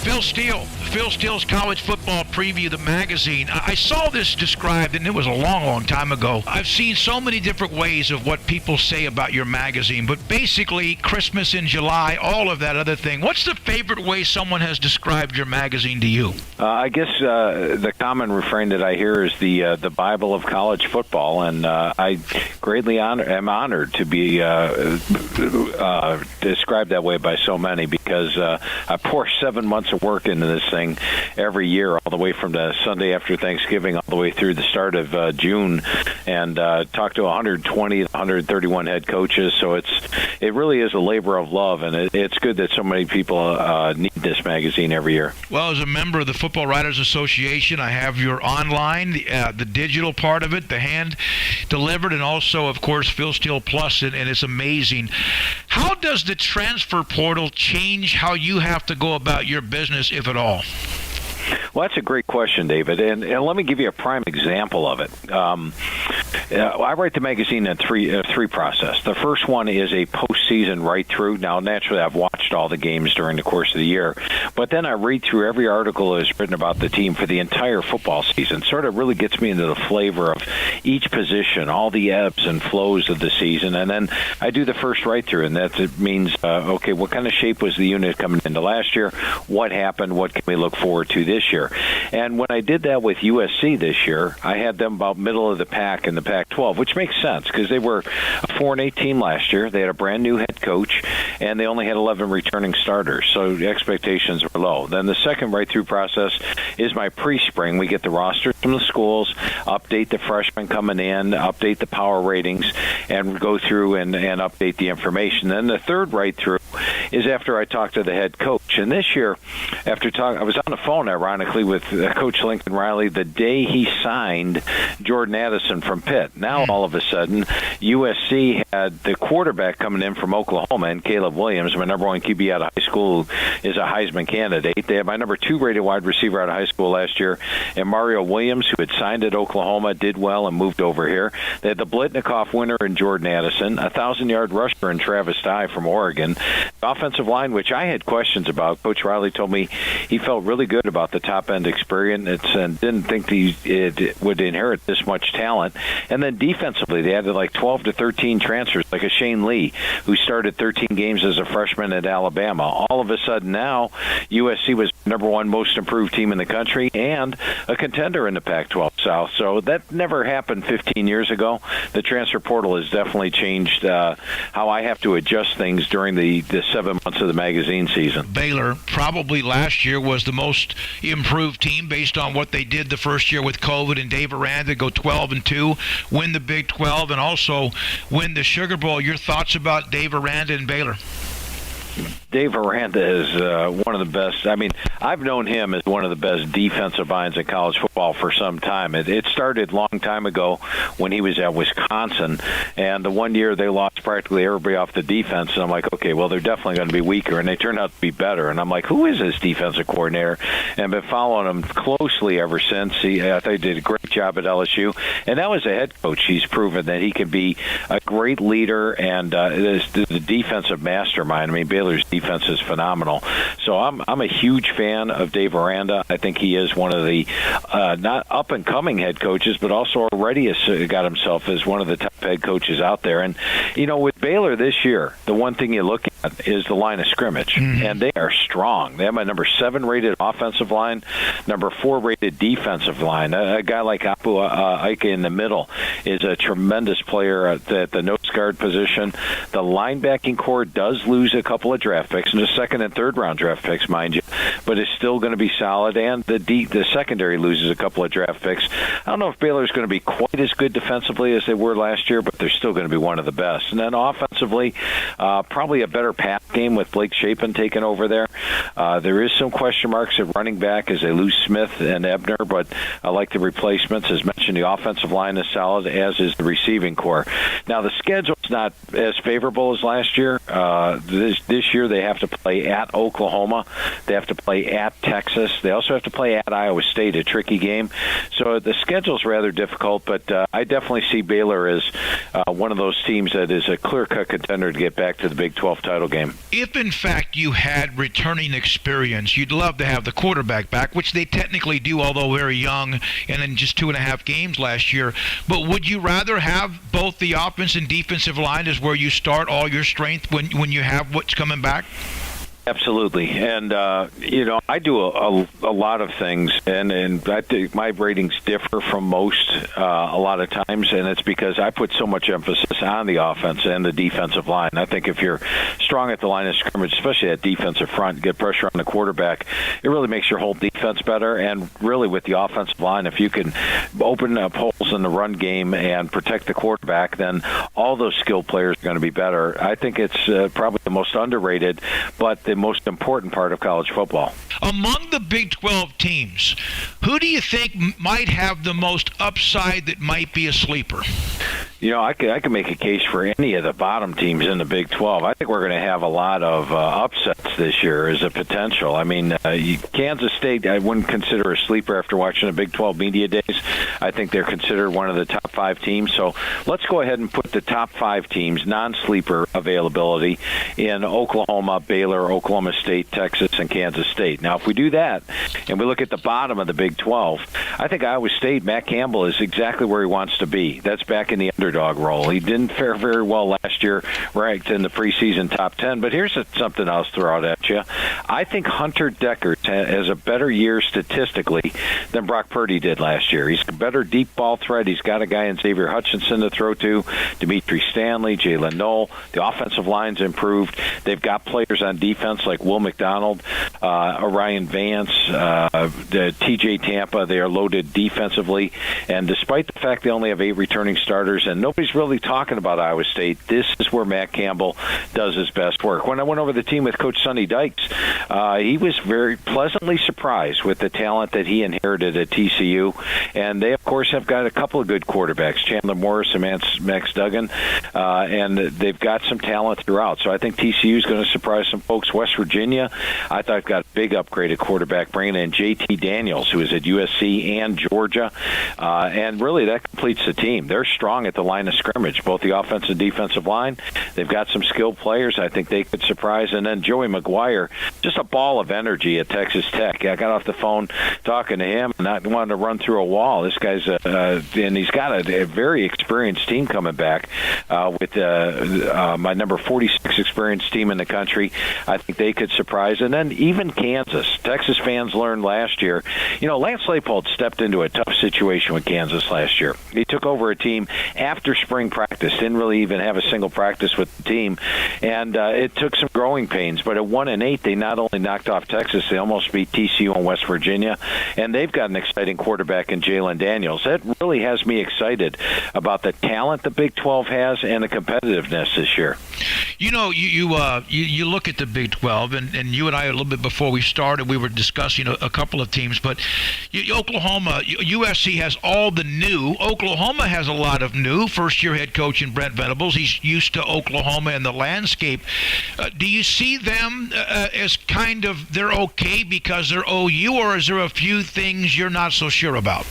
Phil Steele. Phil Steele's College Football Preview, the magazine. I saw this described, and it was a long, long time ago. I've seen so many different ways of what people say about your magazine, but basically Christmas in July, all of that other thing. What's the favorite way someone has described your magazine to you? I guess the common refrain that I hear is the Bible of college football, and I greatly am honored to be described that way by so many, because I pour 7 months of work into this thing every year, all the way from the Sunday after Thanksgiving all the way through the start of June, and talk to 120, 131 head coaches. So it really is a labor of love, and it's good that so many people need this magazine every year. Well, as a member of the Football Writers Association, I have your online, the digital part of it, the hand-delivered, and also, of course, Phil Steele Plus, and it's amazing. How does the transfer portal change how you have to go about your business, if at all? Well, that's a great question, David, and let me give you a prime example of it. I write the magazine in three process. The first one is a postseason write-through. Now, naturally, I've watched all the games during the course of the year, but then I read through every article that is written about the team for the entire football season. Sort of really gets me into the flavor of each position, all the ebbs and flows of the season, and then I do the first write-through, and that means, okay, what kind of shape was the unit coming into last year? What happened? What can we look forward to this year? And when I did that with USC this year, I had them about middle of the pack in the Pac-12, which makes sense because they were a 4-8 team last year. They had a brand new head coach, and they only had 11 returning starters, so the expectations were low. Then the second write-through process is my pre-spring. We get the rosters from the schools, update the freshmen coming in, update the power ratings, and go through and update the information. Then the third write-through is after I talk to the head coach. And this year, I was on the phone, ironically, with Coach Lincoln Riley the day he signed Jordan Addison from Pitt. Now, all of a sudden, USC had the quarterback coming in from Oklahoma, and Caleb Williams, my number one QB out of high school, is a Heisman candidate. They had my number 2 rated wide receiver out of high school last year, and Mario Williams, who had signed at Oklahoma, did well and moved over here. They had the Blitnikoff winner in Jordan Addison, a 1,000-yard rusher in Travis Dye from Oregon. The offensive line, which I had questions about, Coach Riley told me he felt really good about the top-end experience and didn't think it would inherit this much talent. And then defensively, they added like 12 to 13 transfers, like a Shane Lee, who started 13 games as a freshman at Alabama. All of a sudden now, USC was number 1 most improved team in the country and a contender in the Pac-12 South. So that never happened 15 years ago. The transfer portal has definitely changed how I have to adjust things during the 7 months of the magazine season. Baylor probably last year was the most improved team based on what they did the first year with COVID, and Dave Aranda go 12-2, win the Big 12, and also win the Sugar Bowl. Your thoughts about Dave Aranda and Baylor? Dave Aranda is one of the best. I mean, I've known him as one of the best defensive minds in college football for some time. It started a long time ago when he was at Wisconsin, and the one year they lost practically everybody off the defense, and I'm like, okay, well, they're definitely going to be weaker, and they turned out to be better. And I'm like, who is this defensive coordinator? And I've been following him closely ever since. I thought he did a great job at LSU, and now as a head coach, he's proven that he can be a great leader and the defensive mastermind. I mean, Baylor's defense is phenomenal. So I'm a huge fan of Dave Aranda. I think he is one of the not up-and-coming head coaches, but also already has got himself as one of the top head coaches out there. And, you know, with Baylor this year, the one thing you look at is the line of scrimmage, and they are strong. They have a number 7 rated offensive line, number 4 rated defensive line. A guy like Apu Ike in the middle is a tremendous player at the nose guard position. The linebacking core does lose a couple of draft picks, and the 2nd and 3rd round draft picks, mind you, but it's still going to be solid, and the secondary loses a couple of draft picks. I don't know if Baylor's going to be quite as good defensively as they were last year, but they're still going to be one of the best. And then offensively, probably a better pass game with Blake Shapen taking over there. There is some question marks at running back as they lose Smith and Ebner, but I like the replacements. As mentioned, the offensive line is solid, as is the receiving core. Now, the schedule's not as favorable as last year. This year they have to play at Oklahoma. They have to play at Texas. They also have to play at Iowa State, a tricky game. So the schedule's rather difficult, but I definitely see Baylor as one of those teams that is a clear-cut contender to get back to the Big 12 title game. If, in fact, you had returning experience, you'd love to have the quarterback back, which they technically do, although very young, and in just 2.5 games last year. But would you rather have both the offense and defensive line as where you start all your strength when you have what's coming back? Absolutely. And, I do a lot of things, and I think my ratings differ from most a lot of times, and it's because I put so much emphasis on the offense and the defensive line. I think if you're strong at the line of scrimmage, especially at defensive front, get pressure on the quarterback, it really makes your whole defense better. And really with the offensive line, if you can open up holes in the run game and protect the quarterback, then all those skilled players are going to be better. I think it's probably the most underrated, but the most important part of college football. Among the Big 12 teams, who do you think might have the most upside that might be a sleeper? I could make a case for any of the bottom teams in the Big 12. I think we're going to have a lot of upsets this year as a potential. I mean, Kansas State, I wouldn't consider a sleeper after watching the Big 12 media days. I think they're considered one of the top 5 teams. So let's go ahead and put the top 5 teams, non-sleeper availability, in Oklahoma, Baylor, Oklahoma State, Texas, and Kansas State. Now, if we do that and we look at the bottom of the Big 12, I think Iowa State, Matt Campbell, is exactly where he wants to be. That's back in the underdog role. He didn't fare very well last year, ranked in the preseason top 10. But here's something I'll throw out at you. I think Hunter Deckert has a better year statistically than Brock Purdy did last year. He's a better deep ball threat. He's got a guy in Xavier Hutchinson to throw to, Dimitri Stanley, Jalen Knoll. The offensive line's improved. They've got players on defense like Will McDonald, Orion Vance, the TJ Tampa. They are loaded defensively. And despite the fact they only have 8 returning starters and nobody's really talking about Iowa State, this is where Matt Campbell does his best work. When I went over the team with Coach Sonny Dykes, he was very pleasantly surprised with the talent that he inherited at TCU. And they, of course, have got a couple of good quarterbacks, Chandler Morris and Max Duggan, and they've got some talent throughout. So I think TCU is going to surprise some folks. West Virginia, I thought got a big upgrade at quarterback, bringing in J.T. Daniels, who is at USC and Georgia. And really, that completes the team. They're strong at the line of scrimmage, both the offensive and defensive line. They've got some skilled players. I think they could surprise. And then Joey McGuire, just a ball of energy at Texas Tech. I got off the phone talking to him and not wanting to run through a wall. This guy's and he's got a very experienced team coming back with my number 46 experienced team in the country. I think they could surprise. And then even Kansas. Texas fans learned last year. Lance Leipold stepped into a tough situation with Kansas last year. He took over a team after spring practice, didn't really even have a single practice with the team, and it took some growing pains. But at 1-8, they not only knocked off Texas, they almost beat TCU and West Virginia, and they've got an exciting quarterback in Jalen Daniels. That really has me excited about the talent the Big 12 has and the competitiveness this year. You look at the Big 12, and you and I, a little bit before we started, we were discussing a couple of teams, but Oklahoma, USC has all the new. Oklahoma has a lot of new. First-year head coach in Brent Venables. He's used to Oklahoma and the landscape. Do you see them as kind of they're okay because they're OU, or is there a few things you're not so sure about?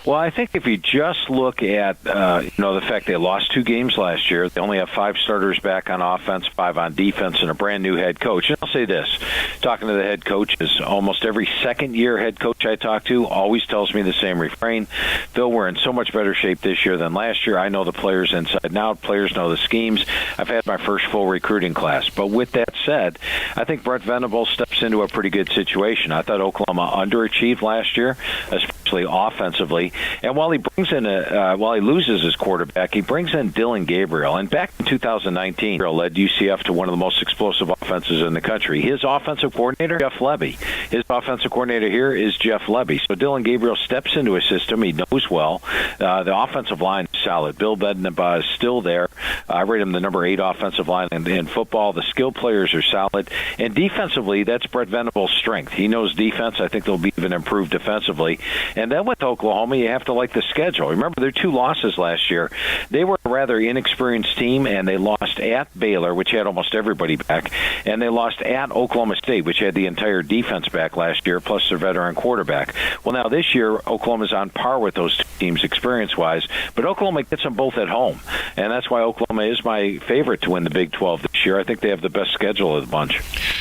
Well, I think if you just look at the fact they lost 2 games last year, they only have 5 starters back on offense, 5 on defense, and a brand new head coach. And I'll say this, talking to the head coach, is almost every second-year head coach I talk to always tells me the same refrain. Phil, we're in so much better shape this year than last year. I know the players inside and out. Players know the schemes. I've had my first full recruiting class. But with that said, I think Brent Venables steps into a pretty good situation. I thought Oklahoma underachieved last year, especially offensively. And while he brings in while he loses his quarterback, he brings in Dylan Gabriel. And back in 2019, Gabriel led UCF to one of the most explosive offenses in the country. His offensive coordinator, Jeff Lebby. His offensive coordinator here is Jeff Lebby. So Dylan Gabriel steps into a system he knows well. The offensive line is solid. Bill Bedenbaugh is still there. I rate him the number 8 offensive line in football. The skilled players are solid. And defensively, that's Brett Venables' strength. He knows defense. I think they'll be even improved defensively. And And then with Oklahoma, you have to like the schedule. Remember, their 2 losses last year. They were a rather inexperienced team, and they lost at Baylor, which had almost everybody back, and they lost at Oklahoma State, which had the entire defense back last year, plus their veteran quarterback. Well, now this year, Oklahoma's on par with those 2 teams experience-wise, but Oklahoma gets them both at home, and that's why Oklahoma is my favorite to win the Big 12 this year. I think they have the best schedule of the bunch.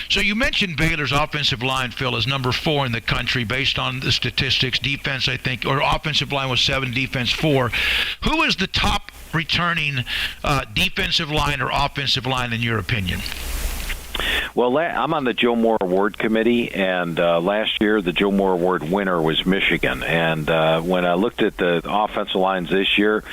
So you mentioned Baylor's offensive line, Phil, is number 4 in the country based on the statistics. Defense, I think, or offensive line was 7, defense 4. Who is the top returning defensive line or offensive line in your opinion? Well, I'm on the Joe Moore Award Committee, and last year the Joe Moore Award winner was Michigan. And when I looked at the offensive lines this year,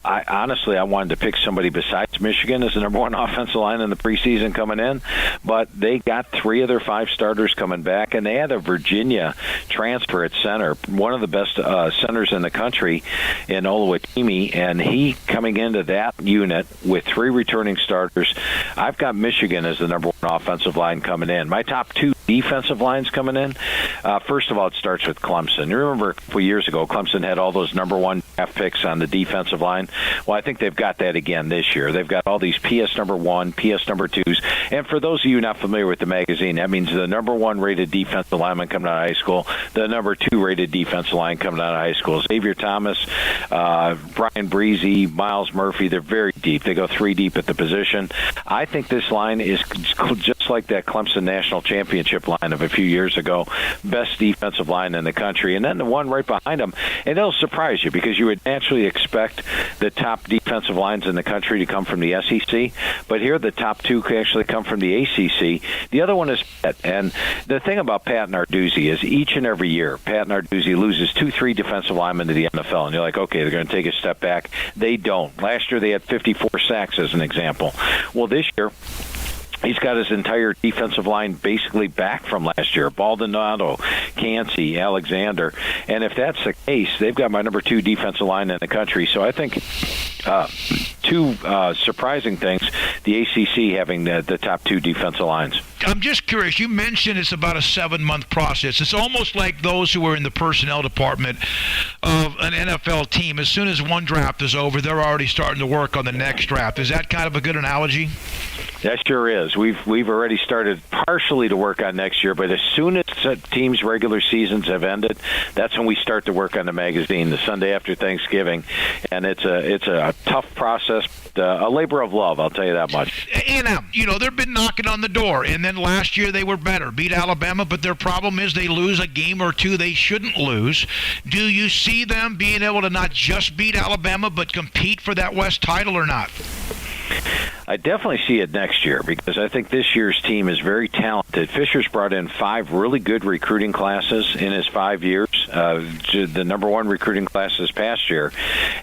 I wanted to pick somebody besides Michigan as the number 1 offensive line in the preseason coming in, but they got 3 of their 5 starters coming back, and they had a Virginia transfer at center, one of the best centers in the country in Oluwatimi, and he coming into that unit with 3 returning starters. I've got Michigan as the number 1 offensive line coming in. My top 2 defensive lines coming in, first of all, it starts with Clemson. You remember a couple years ago, Clemson had all those number 1 draft picks on the defensive line. Well, I think they've got that again this year. They've got all these PS number 1, PS number 2s. And for those of you not familiar with the magazine, that means the number 1 rated defensive lineman coming out of high school, the number 2 rated defensive line coming out of high school. Xavier Thomas, Brian Breezy, Miles Murphy, they're very deep. They go 3 deep at the position. I think this line is just like that Clemson National Championship line of a few years ago. Best defensive line in the country. And then the one right behind them, and it'll surprise you because you would naturally expect the top defensive lines in the country to come from the SEC, but here the top 2 can actually come from the ACC. The other one is Pitt, and the thing about Pat Narduzzi is each and every year, Pat Narduzzi loses 2-3 defensive linemen to the NFL, and you're like, okay, they're going to take a step back. They don't. Last year they had 54 sacks as an example. Well, this year, he's got his entire defensive line basically back from last year. Baldonado, Cansey, Alexander. And if that's the case, they've got my number 2 defensive line in the country. So I think 2 surprising things, the ACC having the top 2 defensive lines. I'm just curious. You mentioned it's about a 7-month process. It's almost like those who are in the personnel department of an NFL team. As soon as one draft is over, they're already starting to work on the next draft. Is that kind of a good analogy? That sure is. We've already started partially to work on next year, but as soon as teams' regular seasons have ended, that's when we start to work on the magazine, the Sunday after Thanksgiving, and it's a tough process, a labor of love, I'll tell you that much. A&M, they've been knocking on the door, and then last year they were better, beat Alabama, but their problem is they lose a game or 2 they shouldn't lose. Do you see them being able to not just beat Alabama, but compete for that West title or not? I definitely see it next year because I think this year's team is very talented. Fisher's brought in 5 really good recruiting classes in his 5 years, the number 1 recruiting class this past year.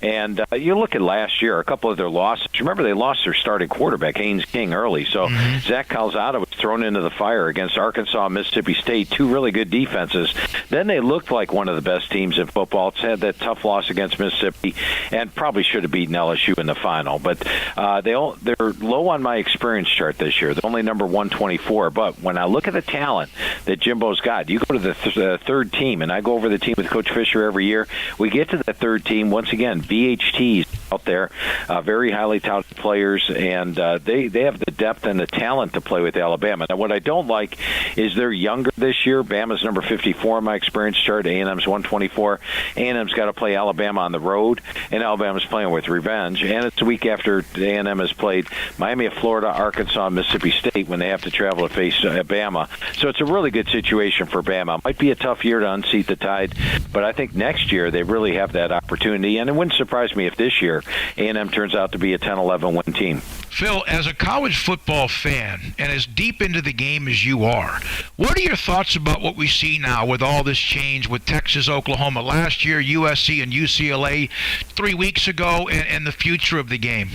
And you look at last year, a couple of their losses. Remember, they lost their starting quarterback, Haynes King, early. So Zach Calzada was thrown into the fire against Arkansas and Mississippi State, 2 really good defenses. Then they looked like one of the best teams in football. It's had that tough loss against Mississippi and probably should have beaten LSU in the final. But they're low on my experience chart this year. They're only number 124. But when I look at the talent that Jimbo's got, you go to the 3rd team, and I go over the team with Coach Fisher every year. We get to the 3rd team, once again, BHTs out there, very highly touted players, and they have the depth and the talent to play with Alabama. Now, what I don't like is they're younger this year. Bama's number 54 on my experience chart. A&M's 124. A&M's got to play Alabama on the road, and Alabama's playing with revenge. And it's a week after A&M has played Miami of Florida, Arkansas, and Mississippi State when they have to travel to face Bama. So it's a really good situation for Bama. Might be a tough year to unseat the Tide, but I think next year they really have that opportunity. And it wouldn't surprise me if this year A&M turns out to be a 10-11 win team. Phil, as a college football fan and as deep into the game as you are, what are your thoughts about what we see now with all this change with Texas, Oklahoma last year, USC and UCLA 3 weeks ago, and the future of the game?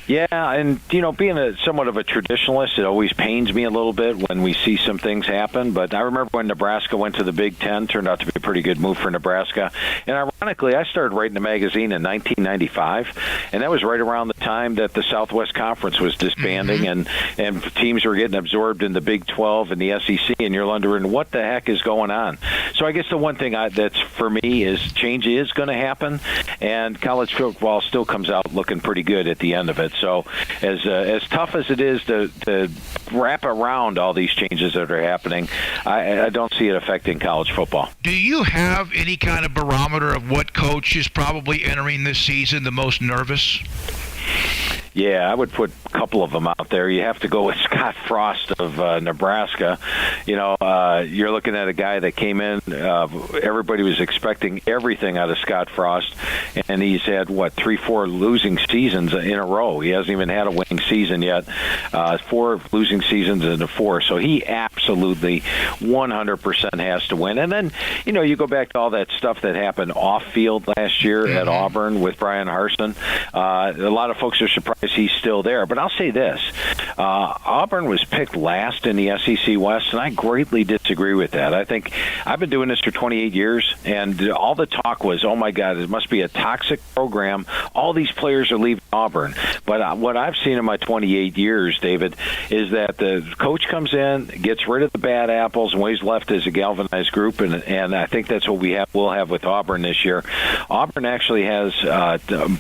Yeah, and, being somewhat of a traditionalist, it always pains me a little bit when we see some things happen. But I remember when Nebraska went to the Big Ten, turned out to be a pretty good move for Nebraska. And ironically, I started writing the magazine in 1995, and that was right around the time that the Southwest Conference was disbanding and teams were getting absorbed in the Big 12 and the SEC, and you're wondering what the heck is going on. So So I guess the one thing that's for me is change is going to happen, and college football still comes out looking pretty good at the end of it. So as tough as it is to wrap around all these changes that are happening, I don't see it affecting college football. Do you have any kind of barometer of what coach is probably entering this season the most nervous? Yeah, I would put a couple of them out there. You have to go with Scott Frost of Nebraska. You're looking at a guy that came in. Everybody was expecting everything out of Scott Frost, and he's had, 3-4 losing seasons in a row. He hasn't even had a winning season yet. 4 losing seasons into 4. So he absolutely 100% has to win. And then, you go back to all that stuff that happened off-field last year at Auburn with Brian Harsin. A lot of folks are surprised he's still there. But I'll say this. Auburn was picked last in the SEC West, and I greatly disagree with that. I think I've been doing this for 28 years, and all the talk was, oh, my God, it must be a toxic program. All these players are leaving Auburn. But what I've seen in my 28 years, David, is that the coach comes in, gets rid of the bad apples, and what he's left is a galvanized group, and I think that's what we'll have with Auburn this year. Auburn actually has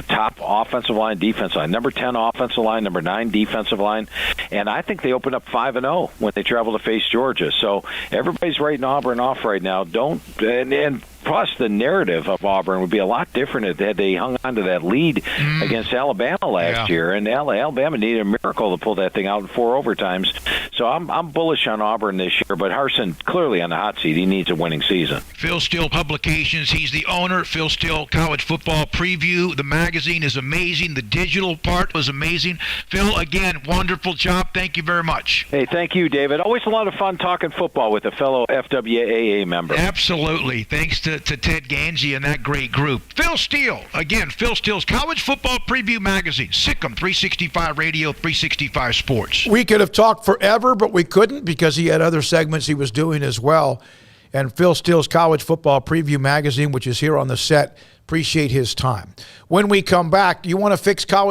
top offensive line, defensive line, number 10 offensive line, number 9 defensive line, and I think they open up 5-0 when they travel to face Georgia. So everybody's writing Auburn off right now. And plus, the narrative of Auburn would be a lot different if they hung on to that lead against Alabama last year. And Alabama needed a miracle to pull that thing out in 4 overtimes. So I'm bullish on Auburn this year, but Harsin clearly on the hot seat. He needs a winning season. Phil Steele Publications. He's the owner. Phil Steele College Football Preview. The magazine is amazing. The digital part was amazing. Phil, again, wonderful job. Thank you very much. Hey, thank you, David. Always a lot of fun talking football with a fellow FWAA member. Absolutely. Thanks to Ted Ganji and that great group. Phil Steele. Again, Phil Steele's College Football Preview magazine. Sikkim 365 Radio, 365 Sports. We could have talked forever, but we couldn't because he had other segments he was doing as well. And Phil Steele's College Football Preview magazine, which is here on the set, appreciate his time. When we come back, you want to fix college